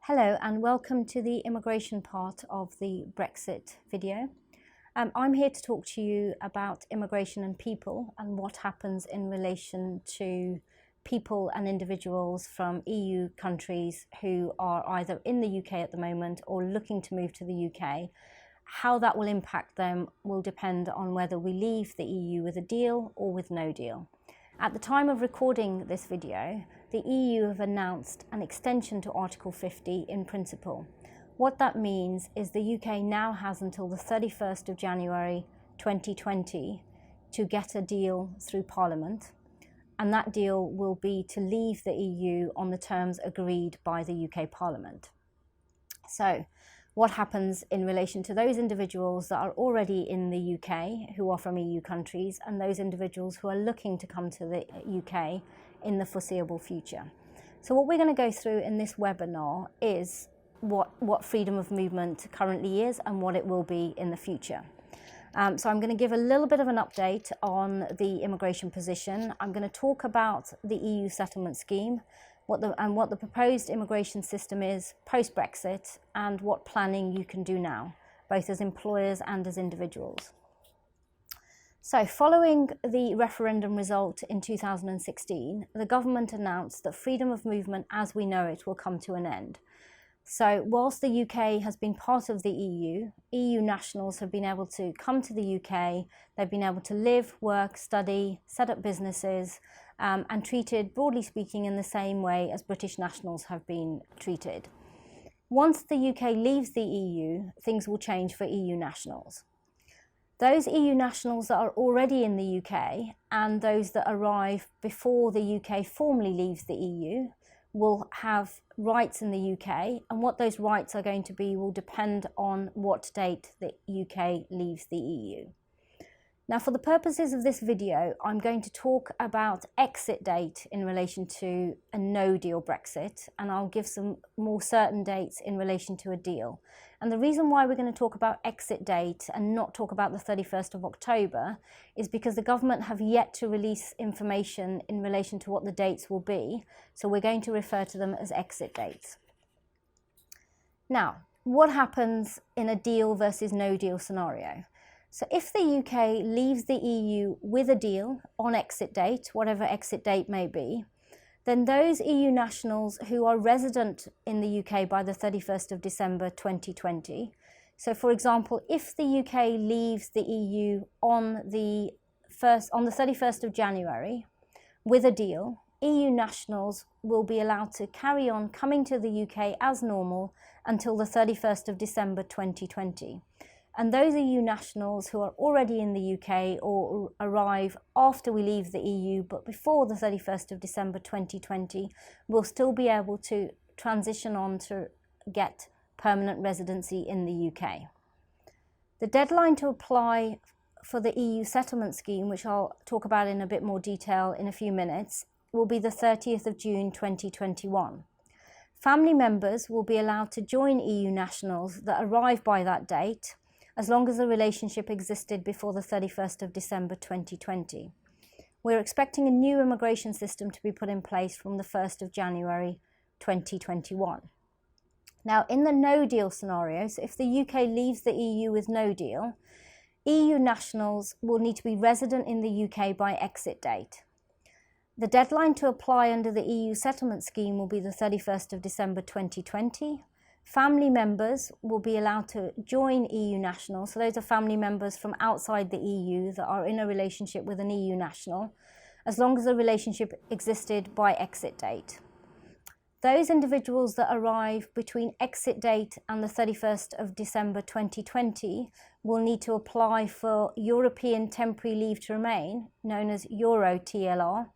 Hello and welcome to the immigration part of the Brexit video. I'm here to talk to you about immigration and people and what happens in relation to people and individuals from EU countries who are either in the UK at the moment or looking to move to the UK. How that will impact them will depend on whether we leave the EU with a deal or with no deal. At the time of recording this video, the EU have announced an extension to Article 50 in principle. What that means is the UK now has until the 31st of January 2020 to get a deal through Parliament, and that deal will be to leave the EU on the terms agreed by the UK Parliament. So, what happens in relation to those individuals that are already in the UK, who are from EU countries, and those individuals who are looking to come to the UK in the foreseeable future. So what we're going to go through in this webinar is what freedom of movement currently is and what it will be in the future. So I'm going to give a little bit of an update on the immigration position. I'm going to talk about the EU settlement scheme, what the proposed immigration system is post-Brexit, and what planning you can do now, both as employers and as individuals. So following the referendum result in 2016, the government announced that freedom of movement as we know it will come to an end. So whilst the UK has been part of the EU nationals have been able to come to the UK, they've been able to live, work, study, set up businesses, and treated, broadly speaking, in the same way as British nationals have been treated. Once the UK leaves the EU, things will change for EU nationals. Those EU nationals that are already in the UK and those that arrive before the UK formally leaves the EU will have rights in the UK, and what those rights are going to be will depend on what date the UK leaves the EU. Now, for the purposes of this video, I'm going to talk about exit date in relation to a no-deal Brexit, and I'll give some more certain dates in relation to a deal. And the reason why we're going to talk about exit date and not talk about the 31st of October is because the government have yet to release information in relation to what the dates will be, so we're going to refer to them as exit dates. Now, what happens in a deal versus no-deal scenario? So if the UK leaves the EU with a deal on exit date, whatever exit date may be, then those EU nationals who are resident in the UK by the 31st of December 2020, so for example, if the UK leaves the EU on the 31st of January with a deal, EU nationals will be allowed to carry on coming to the UK as normal until the 31st of December 2020. And those EU nationals who are already in the UK or arrive after we leave the EU but before the 31st of December 2020 will still be able to transition on to get permanent residency in the UK. The deadline to apply for the EU settlement scheme, which I'll talk about in a bit more detail in a few minutes, will be the 30th of June 2021. Family members will be allowed to join EU nationals that arrive by that date, as long as the relationship existed before the 31st of December 2020. We're expecting a new immigration system to be put in place from the 1st of January 2021. Now, in the no-deal scenario, so if the UK leaves the EU with no deal, EU nationals will need to be resident in the UK by exit date. The deadline to apply under the EU settlement scheme will be the 31st of December 2020. Family members will be allowed to join EU nationals, so those are family members from outside the EU that are in a relationship with an EU national, as long as the relationship existed by exit date. Those individuals that arrive between exit date and the 31st of December 2020 will need to apply for European temporary leave to remain, known as Euro TLR,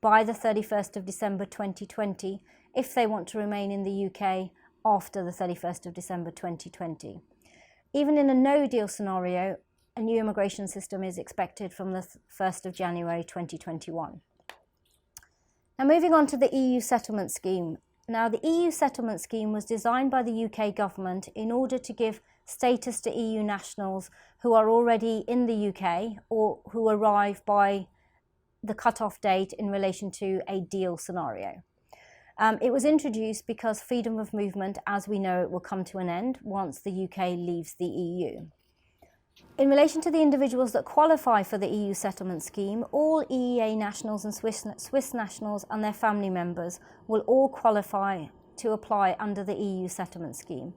by the 31st of December 2020 if they want to remain in the UK after the 31st of December 2020. Even in a no-deal scenario, a new immigration system is expected from the 1st of January 2021. Now, moving on to the EU settlement scheme. Now, the EU settlement scheme was designed by the UK government in order to give status to EU nationals who are already in the UK or who arrive by the cut-off date in relation to a deal scenario. It was introduced because freedom of movement, as we know it, will come to an end once the UK leaves the EU. In relation to the individuals that qualify for the EU settlement scheme, all EEA nationals and Swiss nationals and their family members will all qualify to apply under the EU settlement scheme.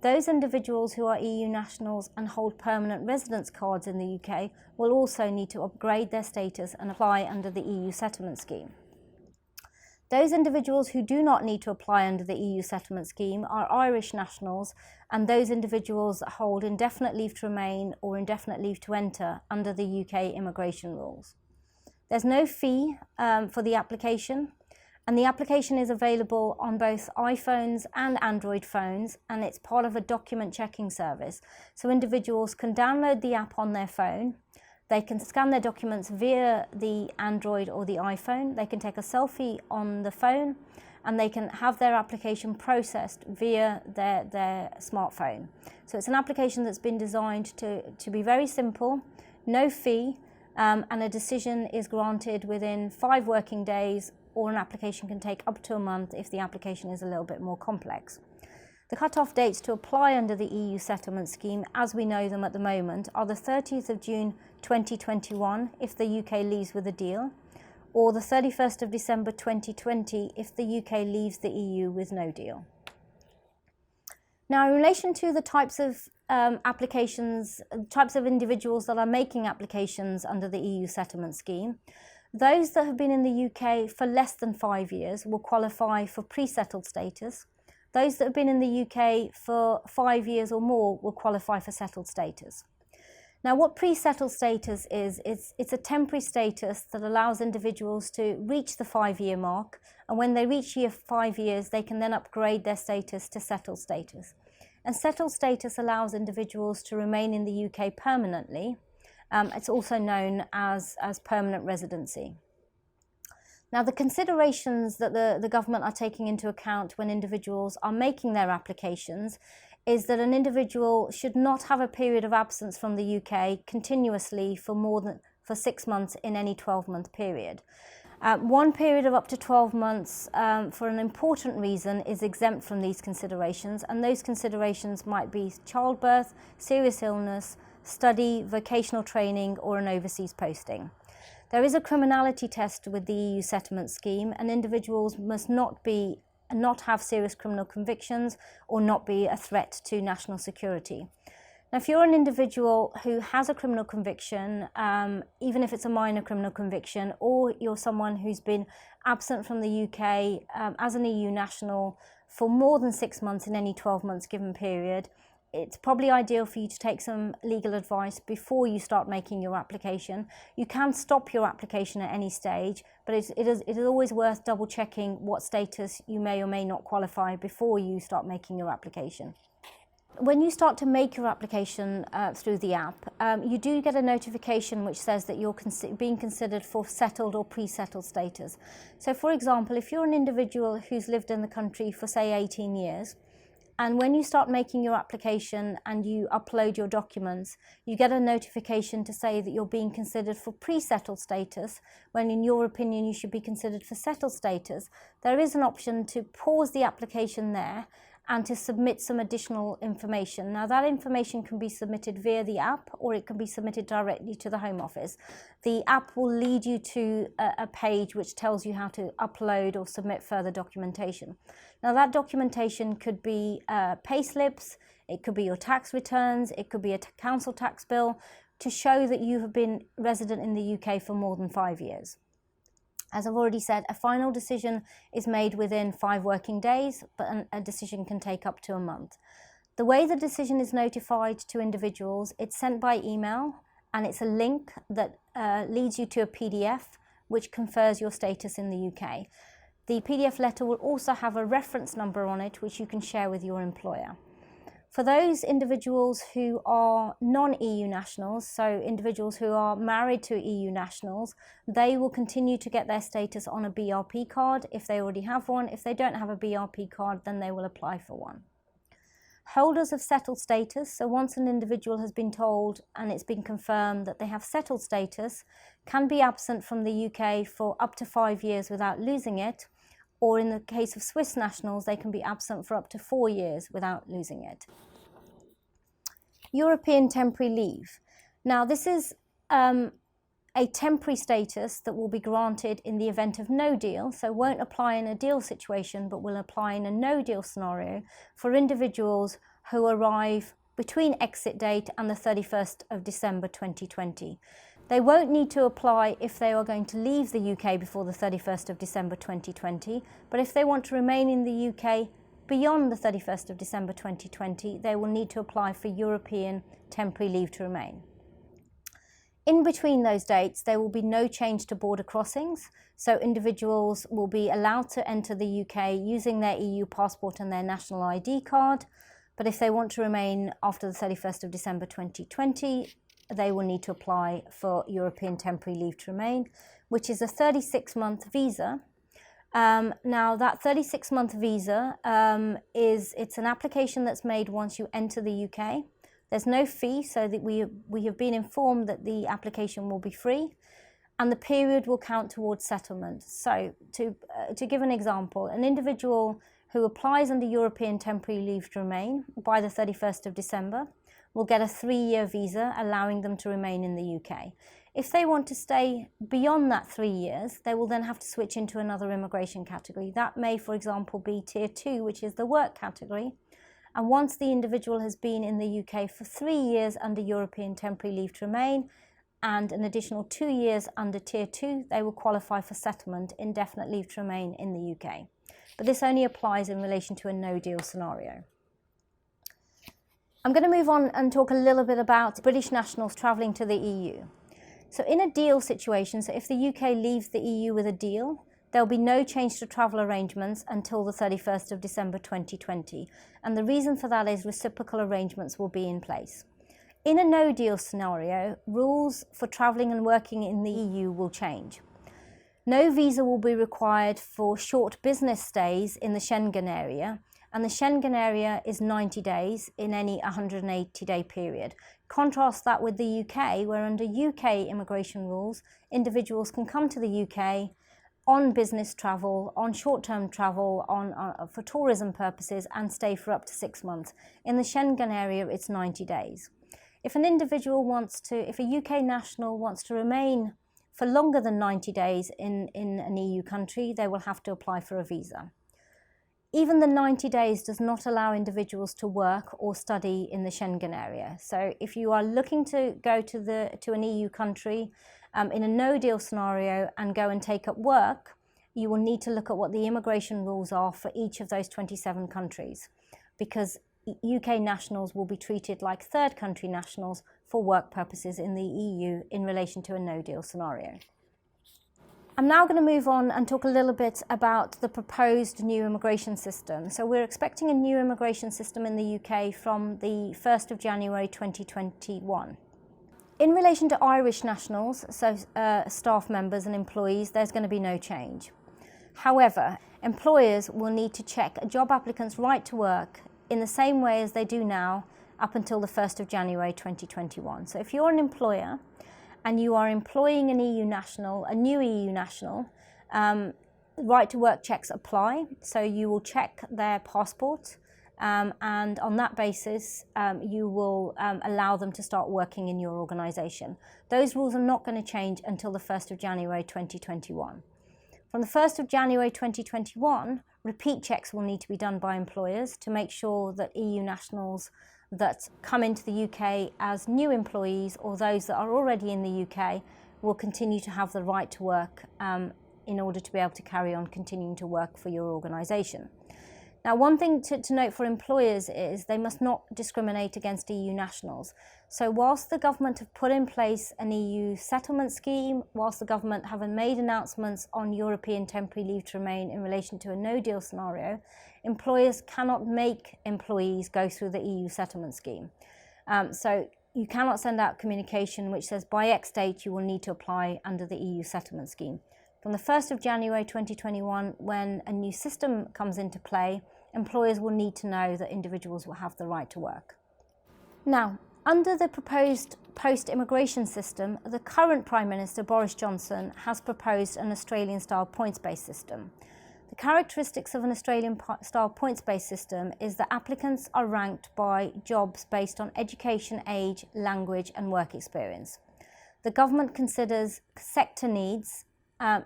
Those individuals who are EU nationals and hold permanent residence cards in the UK will also need to upgrade their status and apply under the EU settlement scheme. Those individuals who do not need to apply under the EU settlement scheme are Irish nationals and those individuals that hold indefinite leave to remain or indefinite leave to enter under the UK immigration rules. There's no fee for the application, and the application is available on both iPhones and Android phones, and it's part of a document checking service. So individuals can download the app on their phone. They can scan their documents via the Android or the iPhone. They can take a selfie on the phone and they can have their application processed via their smartphone. So it's an application that's been designed to be very simple, no fee, and a decision is granted within 5 working days, or an application can take up to a month if the application is a little bit more complex. The cut-off dates to apply under the EU settlement scheme, as we know them at the moment, are the 30th of June 2021 if the UK leaves with a deal, or the 31st of December 2020 if the UK leaves the EU with no deal. Now, in relation to the types of types of individuals that are making applications under the EU settlement scheme, those that have been in the UK for less than 5 years will qualify for pre-settled status. Those that have been in the UK for 5 years or more will qualify for settled status. Now, what pre-settled status is, it's a temporary status that allows individuals to reach the 5-year mark, and when they reach 5 years, they can then upgrade their status to settled status. And settled status allows individuals to remain in the UK permanently. It's also known as permanent residency. Now, the considerations that the government are taking into account when individuals are making their applications is that an individual should not have a period of absence from the UK continuously for 6 months in any 12-month period. One period of up to 12 months for an important reason is exempt from these considerations, and those considerations might be childbirth, serious illness, study, vocational training, or an overseas posting. There is a criminality test with the EU settlement scheme, and individuals must not have serious criminal convictions or not be a threat to national security. Now, if you're an individual who has a criminal conviction, even if it's a minor criminal conviction, or you're someone who's been absent from the UK as an EU national for more than 6 months in any 12 months given period, it's probably ideal for you to take some legal advice before you start making your application. You can stop your application at any stage, but it is always worth double checking what status you may or may not qualify before you start making your application. When you start to make your application through the app, you do get a notification which says that you're being considered for settled or pre-settled status. So, for example, if you're an individual who's lived in the country for, say, 18 years, and when you start making your application and you upload your documents, you get a notification to say that you're being considered for pre-settled status, when in your opinion you should be considered for settled status. There is an option to pause the application there and to submit some additional information. Now, that information can be submitted via the app, or it can be submitted directly to the Home Office. The app will lead you to a page which tells you how to upload or submit further documentation. Now, that documentation could be payslips, it could be your tax returns, it could be a council tax bill, to show that you have been resident in the UK for more than 5 years. As I've already said, a final decision is made within 5 working days, but a decision can take up to a month. The way the decision is notified to individuals, it's sent by email, and it's a link that leads you to a PDF which confers your status in the UK. The PDF letter will also have a reference number on it which you can share with your employer. For those individuals who are non-EU nationals, so individuals who are married to EU nationals, they will continue to get their status on a BRP card if they already have one. If they don't have a BRP card, then they will apply for one. Holders of settled status, so once an individual has been told and it's been confirmed that they have settled status, can be absent from the UK for up to 5 years without losing it, or in the case of Swiss nationals, they can be absent for up to 4 years without losing it. European temporary leave. Now, this is a temporary status that will be granted in the event of no deal, so won't apply in a deal situation, but will apply in a no deal scenario for individuals who arrive between exit date and the 31st of December 2020. They won't need to apply if they are going to leave the UK before the 31st of December 2020, but if they want to remain in the UK beyond the 31st of December 2020, they will need to apply for European temporary leave to remain. In between those dates, there will be no change to border crossings, so individuals will be allowed to enter the UK using their EU passport and their national ID card, but if they want to remain after the 31st of December 2020, they will need to apply for European temporary leave to remain, which is a 36-month visa. Now, that 36-month visa it's an application that's made once you enter the UK. There's no fee, so that we have been informed that the application will be free, and the period will count towards settlement. So, to give an example, an individual who applies under European temporary leave to remain by the 31st of December will get a 3-year visa, allowing them to remain in the UK. If they want to stay beyond that 3 years, they will then have to switch into another immigration category. That may, for example, be Tier 2, which is the work category. And once the individual has been in the UK for 3 years under European temporary leave to remain and an additional 2 years under Tier 2, they will qualify for settlement, indefinite leave to remain in the UK. But this only applies in relation to a no-deal scenario. I'm going to move on and talk a little bit about British nationals travelling to the EU. So in a deal situation, so if the UK leaves the EU with a deal, there will be no change to travel arrangements until the 31st of December 2020. And the reason for that is reciprocal arrangements will be in place. In a no-deal scenario, rules for travelling and working in the EU will change. No visa will be required for short business stays in the Schengen area, and the Schengen area is 90 days in any 180-day period. Contrast that with the UK, where under UK immigration rules, individuals can come to the UK on business travel, on short-term travel, for tourism purposes, and stay for up to 6 months. In the Schengen area, it's 90 days. If an individual if a UK national wants to remain for longer than 90 days in an EU country, they will have to apply for a visa. Even the 90 days does not allow individuals to work or study in the Schengen area. So if you are looking to go to an EU country in a no-deal scenario and go and take up work, you will need to look at what the immigration rules are for each of those 27 countries, because UK nationals will be treated like third country nationals for work purposes in the EU in relation to a no-deal scenario. I'm now going to move on and talk a little bit about the proposed new immigration system. So we're expecting a new immigration system in the UK from the 1st of January 2021. In relation to Irish nationals, so staff members and employees, there's going to be no change. However, employers will need to check a job applicant's right to work in the same way as they do now up until the 1st of January 2021. So if you're an employer and you are employing an EU national, a new EU national, right to work checks apply. So you will check their passport, and on that basis, you will allow them to start working in your organisation. Those rules are not going to change until the 1st of January 2021. From the 1st of January 2021, repeat checks will need to be done by employers to make sure that EU nationals that come into the UK as new employees or those that are already in the UK will continue to have the right to work in order to be able to carry on continuing to work for your organisation. Now, one thing to note for employers is they must not discriminate against EU nationals. So whilst the government have put in place an EU settlement scheme, whilst the government haven't made announcements on European temporary leave to remain in relation to a no-deal scenario, employers cannot make employees go through the EU settlement scheme. So you cannot send out communication which says by X date you will need to apply under the EU settlement scheme. From the 1st of January 2021, when a new system comes into play, employers will need to know that individuals will have the right to work. Now, under the proposed post-immigration system, the current Prime Minister, Boris Johnson, has proposed an Australian-style points-based system. The characteristics of an Australian-style points-based system is that applicants are ranked by jobs based on education, age, language and work experience. The government considers sector needs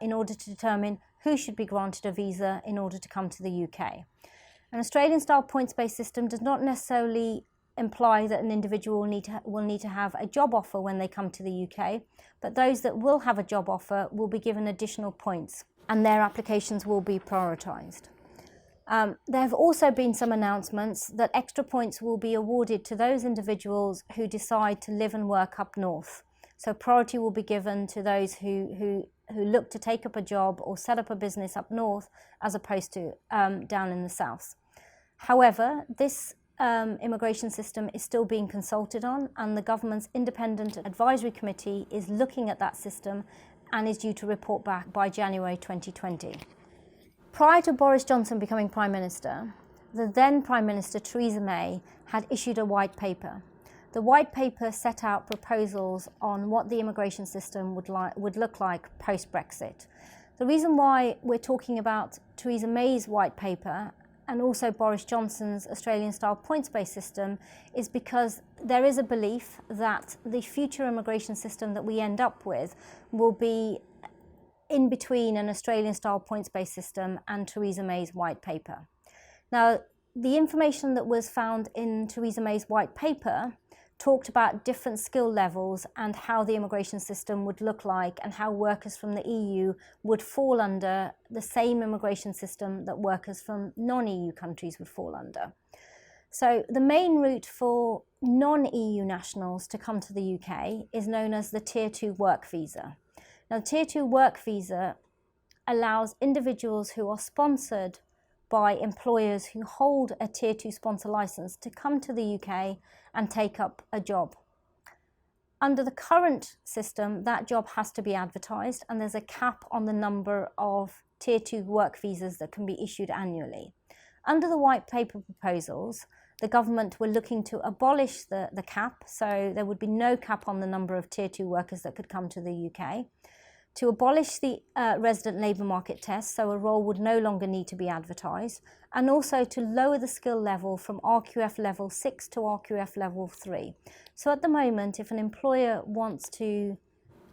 in order to determine who should be granted a visa in order to come to the UK. An Australian-style points-based system does not necessarily imply that an individual will need to have a job offer when they come to the UK, but those that will have a job offer will be given additional points and their applications will be prioritised. There have also been some announcements that extra points will be awarded to those individuals who decide to live and work up north. So priority will be given to those who look to take up a job or set up a business up north as opposed to down in the south. However, this immigration system is still being consulted on, and the government's independent advisory committee is looking at that system and is due to report back by January 2020. Prior to Boris Johnson becoming Prime Minister, the then Prime Minister Theresa May had issued a white paper. The white paper set out proposals on what the immigration system would look like post-Brexit. The reason why we're talking about Theresa May's white paper and also Boris Johnson's Australian-style points-based system is because there is a belief that the future immigration system that we end up with will be in between an Australian-style points-based system and Theresa May's white paper. Now, the information that was found in Theresa May's white paper talked about different skill levels and how the immigration system would look like and how workers from the EU would fall under the same immigration system that workers from non-EU countries would fall under. So the main route for non-EU nationals to come to the UK is known as the Tier 2 work visa. Now, the Tier 2 work visa allows individuals who are sponsored by employers who hold a Tier 2 sponsor licence to come to the UK and take up a job. Under the current system, that job has to be advertised, and there's a cap on the number of Tier 2 work visas that can be issued annually. Under the white paper proposals, the government were looking to abolish the cap, so there would be no cap on the number of Tier 2 workers that could come to the UK. To abolish the resident labour market test, so a role would no longer need to be advertised, and also to lower the skill level from RQF level 6 to RQF level 3. So at the moment, if an employer wants to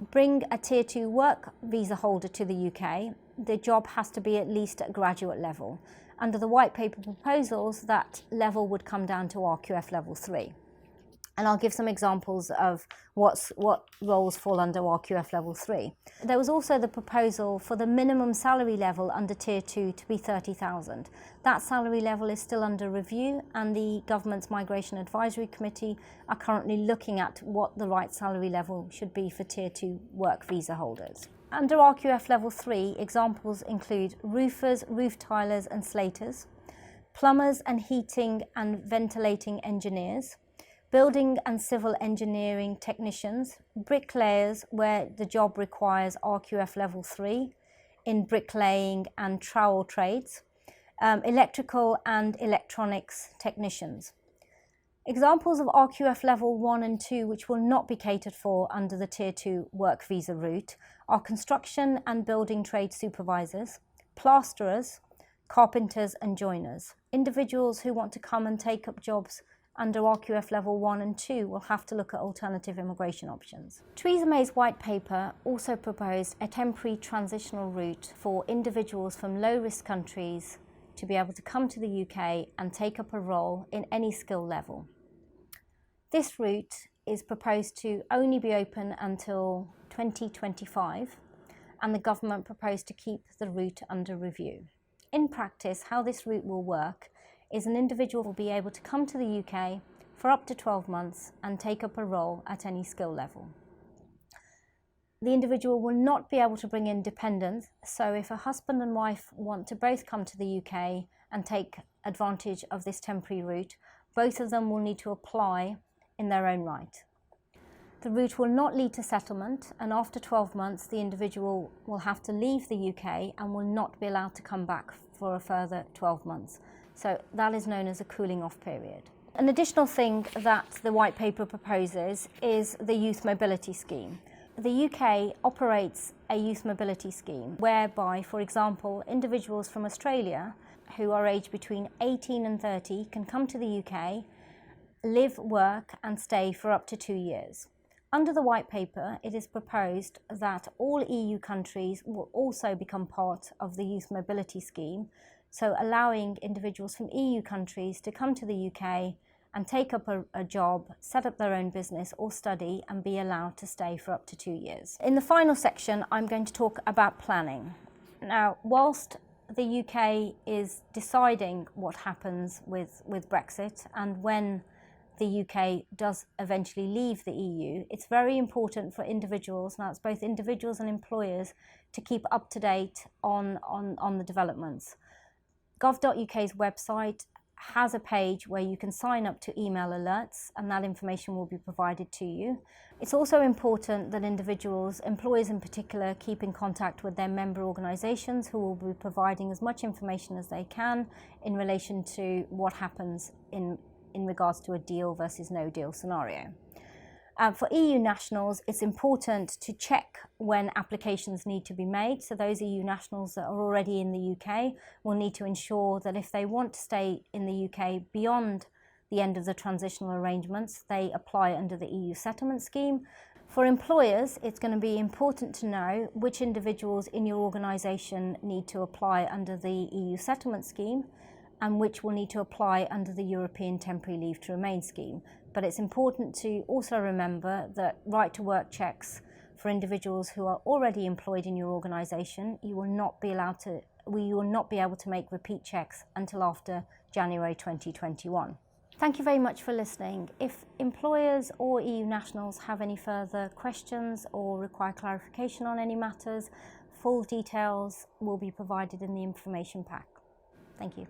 bring a Tier 2 work visa holder to the UK, the job has to be at least at graduate level. Under the white paper proposals, that level would come down to RQF level 3. And I'll give some examples of what roles fall under RQF level 3. There was also the proposal for the minimum salary level under Tier 2 to be 30,000. That salary level is still under review, and the government's Migration Advisory Committee are currently looking at what the right salary level should be for Tier 2 work visa holders. Under RQF level 3, examples include roofers, roof tilers and slaters, plumbers and heating and ventilating engineers, building and civil engineering technicians, bricklayers where the job requires RQF level 3 in bricklaying and trowel trades, electrical and electronics technicians. Examples of RQF level 1 and 2 which will not be catered for under the Tier 2 work visa route are construction and building trade supervisors, plasterers, carpenters and joiners. Individuals who want to come and take up jobs under RQF level 1 and 2 will have to look at alternative immigration options. Theresa May's white paper also proposed a temporary transitional route for individuals from low-risk countries to be able to come to the UK and take up a role in any skill level. This route is proposed to only be open until 2025, and the government proposed to keep the route under review. In practice, how this route will work is an individual will be able to come to the UK for up to 12 months and take up a role at any skill level. The individual will not be able to bring in dependents, so if a husband and wife want to both come to the UK and take advantage of this temporary route, both of them will need to apply in their own right. The route will not lead to settlement, and after 12 months the individual will have to leave the UK and will not be allowed to come back for a further 12 months. So that is known as a cooling off period. An additional thing that the white paper proposes is the youth mobility scheme. The UK operates a youth mobility scheme whereby, for example, individuals from Australia who are aged between 18 and 30 can come to the UK, live, work and stay for up to 2 years. Under the White Paper, it is proposed that all EU countries will also become part of the youth mobility scheme, so allowing individuals from EU countries to come to the UK and take up a job, set up their own business or study and be allowed to stay for up to 2 years. In the final section, I'm going to talk about planning. Now, whilst the UK is deciding what happens with Brexit and when the UK does eventually leave the EU, it's very important for individuals, now it's both individuals and employers, to keep up to date on the developments. Gov.uk's website has a page where you can sign up to email alerts and that information will be provided to you. It's also important that individuals, employers in particular, keep in contact with their member organisations who will be providing as much information as they can in relation to what happens in regards to a deal versus no deal scenario. For EU nationals, it's important to check when applications need to be made. So those EU nationals that are already in the UK will need to ensure that if they want to stay in the UK beyond the end of the transitional arrangements, they apply under the EU settlement scheme. For employers, it's going to be important to know which individuals in your organisation need to apply under the EU settlement scheme and which will need to apply under the European Temporary Leave to Remain scheme. But it's important to also remember that right to work checks for individuals who are already employed in your organisation, you will not be able to make repeat checks until after January 2021. Thank you very much for listening. If employers or EU nationals have any further questions or require clarification on any matters, full details will be provided in the information pack. Thank you.